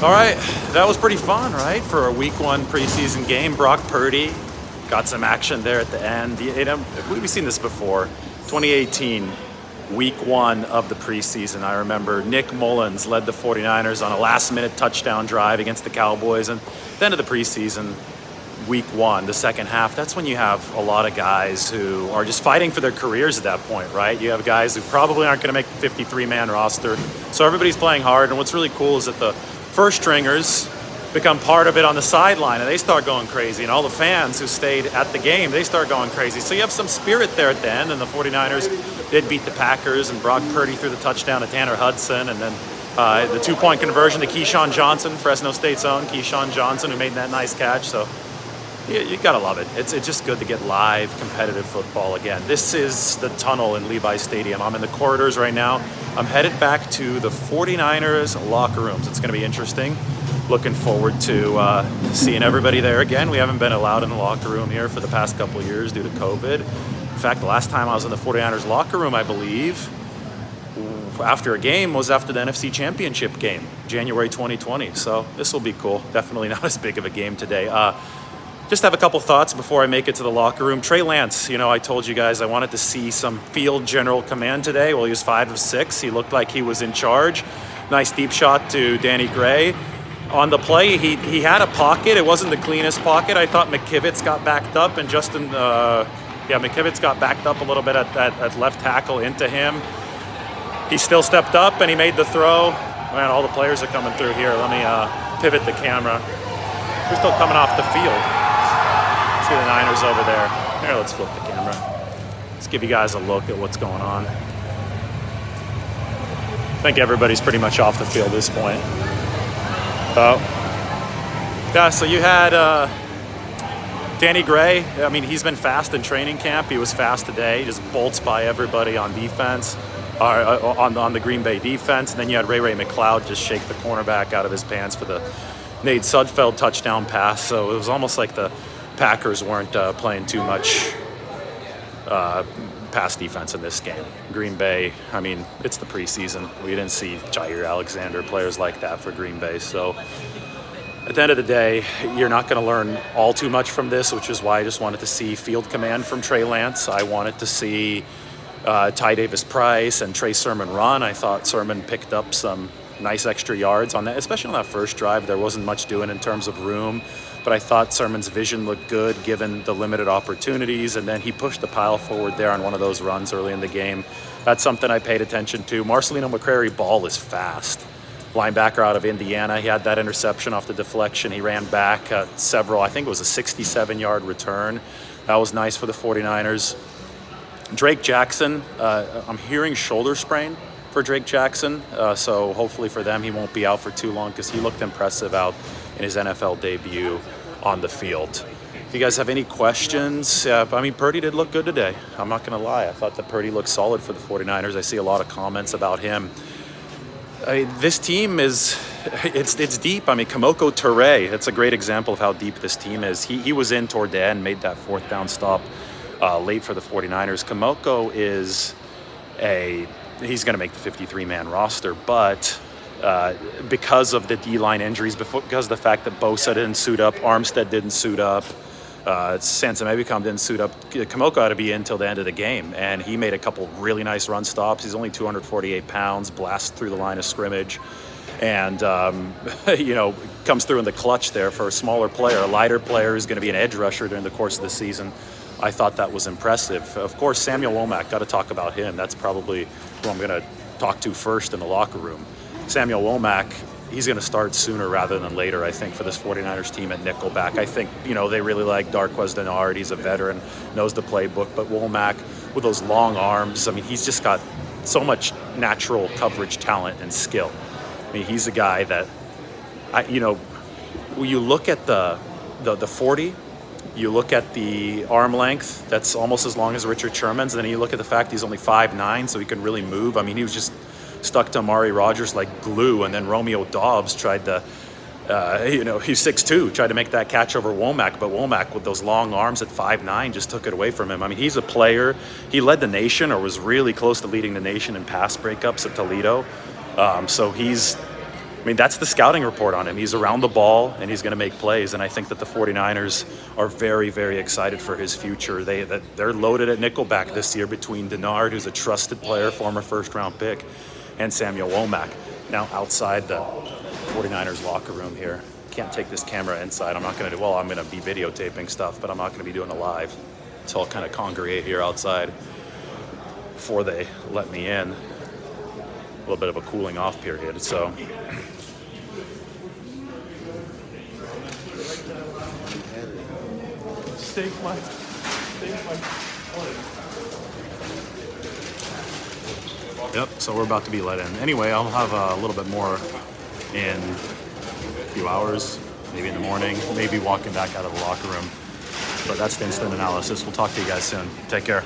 All right, that was pretty fun, right? For a week 1 preseason game, Brock Purdy got some action there at the end. We've seen this before. 2018, week 1 of the preseason. I remember Nick Mullins led the 49ers on a last-minute touchdown drive against the Cowboys. And at the end of the preseason, week 1, the second half, that's when you have a lot of guys who are just fighting for their careers at that point, right? You have guys who probably aren't going to make the 53-man roster. So everybody's playing hard. And what's really cool is that the first stringers become part of it on the sideline, and they start going crazy. And all the fans who stayed at the game, they start going crazy. So you have some spirit there at the end, and the 49ers did beat the Packers, and Brock Purdy threw the touchdown to Tanner Hudson, and then the 2-point conversion to Keyshawn Johnson, Fresno State's own Keyshawn Johnson, who made that nice catch. So you gotta love it. It's just good to get live competitive football again. This is the tunnel in Levi Stadium. I'm in the corridors right now. I'm headed back to the 49ers locker rooms. It's gonna be interesting. Looking forward to seeing everybody there again. We haven't been allowed in the locker room here for the past couple of years due to COVID. In fact, the last time I was in the 49ers locker room, I believe, after a game was after the NFC Championship game, January 2020. So this will be cool. Definitely not as big of a game today. Just have a couple thoughts before I make it to the locker room. Trey Lance, I told you guys I wanted to see some field general command today. Well, he was 5 of 6. He looked like he was in charge. Nice deep shot to Danny Gray. On the play, he had a pocket. It wasn't the cleanest pocket. I thought McKivitz got backed up, and McKivitz got backed up a little bit at left tackle into him. He still stepped up, and he made the throw. Man, all the players are coming through here. Let me pivot the camera. They're still coming off the field. See the Niners over there. Here, let's flip the camera. Let's give you guys a look at what's going on. I think everybody's pretty much off the field at this point. Yeah, so you had Danny Gray. I mean, he's been fast in training camp. He was fast today. He just bolts by everybody on defense, on the Green Bay defense. And then you had Ray McLeod just shake the cornerback out of his pants for the Nate Sudfeld touchdown pass. So it was almost like the Packers weren't playing too much pass defense in this game. Green Bay, I mean, it's the preseason. We didn't see Jair Alexander, players like that for Green Bay. So at the end of the day, you're not going to learn all too much from this, which is why I just wanted to see field command from Trey Lance. I wanted to see Ty Davis-Price and Trey Sermon run. I thought Sermon picked up some nice extra yards on that, especially on that first drive. There wasn't much doing in terms of room, but I thought Sermon's vision looked good given the limited opportunities, and then he pushed the pile forward there on one of those runs early in the game. That's something I paid attention to. Marcelino McCrary ball is fast. Linebacker out of Indiana. He had that interception off the deflection. He ran back several, I think it was a 67-yard return. That was nice for the 49ers. Drake Jackson, I'm hearing shoulder sprain for Drake Jackson, so hopefully for them he won't be out for too long because he looked impressive out in his NFL debut on the field. If you guys have any questions, I mean, Purdy did look good today. I'm not going to lie. I thought that Purdy looked solid for the 49ers. I see a lot of comments about him. This team it's deep. I mean, Kamoko Toure, it's a great example of how deep this team is. He was in toward the end, made that 4th down stop late for the 49ers. Kamoko he's going to make the 53-man roster, but because of the D-line injuries, because of the fact that Bosa didn't suit up, Armstead didn't suit up, Sansa Mebicom didn't suit up, Kamoko had to be in until the end of the game, and he made a couple really nice run stops. He's only 248 pounds, blasts through the line of scrimmage, and comes through in the clutch there for a smaller player. A lighter player is going to be an edge rusher during the course of the season. I thought that was impressive. Of course, Samuel Womack, got to talk about him. That's probably who I'm going to talk to first in the locker room. Samuel Womack, he's going to start sooner rather than later, I think, for this 49ers team at nickelback. I think, they really like Darqueze Dennard. He's a veteran, knows the playbook. But Womack, with those long arms, I mean, he's just got so much natural coverage talent and skill. I mean, he's a guy that, when you look at the 40, you look at the arm length, that's almost as long as Richard Sherman's, and then you look at the fact he's only 5'9", so he can really move. I mean, he was just stuck to Amari Rodgers like glue, and then Romeo Doubs tried to, he's 6'2", tried to make that catch over Womack, but Womack with those long arms at 5'9" just took it away from him. I mean, he's a player. He led the nation, or was really close to leading the nation in pass breakups at Toledo. So he's I mean, that's the scouting report on him. He's around the ball and he's going to make plays. And I think that the 49ers are very, very excited for his future. They're loaded at nickelback this year between Denard, who's a trusted player, former first-round pick, and Samuel Womack. Now, outside the 49ers locker room here, can't take this camera inside. I'm going to be videotaping stuff, but I'm not going to be doing it live. So I'll kind of congregate here outside before they let me in. A little bit of a cooling off period, so. Stake my. Yep, so we're about to be let in. Anyway, I'll have a little bit more in a few hours, maybe in the morning, maybe walking back out of the locker room. But that's the instant analysis. We'll talk to you guys soon. Take care.